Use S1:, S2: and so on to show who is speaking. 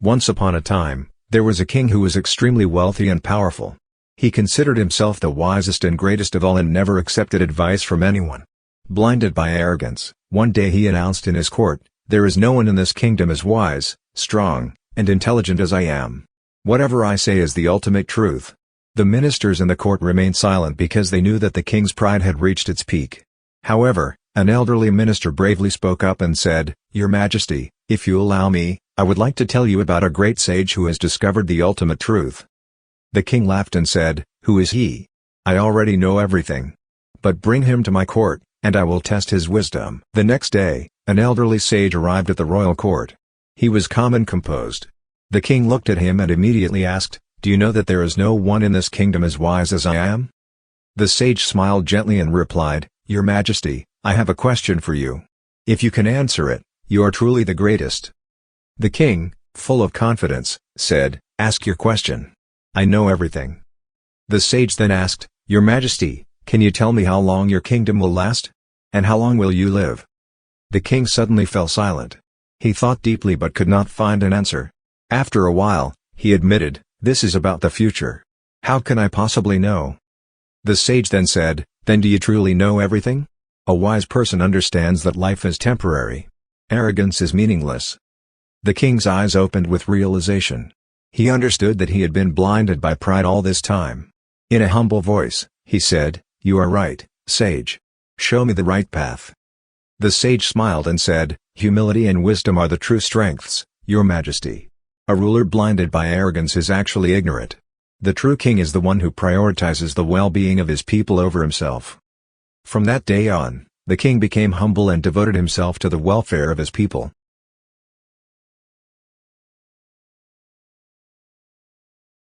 S1: Once upon a time, there was a king who was extremely wealthy and powerful. He considered himself the wisest and greatest of all and never accepted advice from anyone. Blinded by arrogance, one day he announced in his court, "There is no one in this kingdom as wise, strong, and intelligent as I am. Whatever I say is the ultimate truth." The ministers in the court remained silent because they knew that the king's pride had reached its peak. However, an elderly minister bravely spoke up and said, "Your Majesty, if you allow me, I would like to tell you about a great sage who has discovered the ultimate truth." The king laughed and said, "Who is he? I already know everything. But bring him to my court, and I will test his wisdom." The next day, an elderly sage arrived at the royal court. He was calm and composed. The king looked at him and immediately asked, "Do you know that there is no one in this kingdom as wise as I am?" The sage smiled gently and replied, "Your Majesty, I have a question for you. If you can answer it, you are truly the greatest." The king, full of confidence, said, "Ask your question. I know everything." The sage then asked, "Your Majesty, can you tell me how long your kingdom will last? And how long will you live?" The king suddenly fell silent. He thought deeply but could not find an answer. After a while, he admitted, "This is about the future. How can I possibly know?" The sage then said, "Then do you truly know everything? A wise person understands that life is temporary. Arrogance is meaningless." The king's eyes opened with realization. He understood that he had been blinded by pride all this time. In a humble voice, he said, "You are right, sage. Show me the right path." The sage smiled and said, "Humility and wisdom are the true strengths, Your Majesty. A ruler blinded by arrogance is actually ignorant. The true king is the one who prioritizes the well-being of his people over himself." From that day on, the king became humble and devoted himself to the welfare of his people.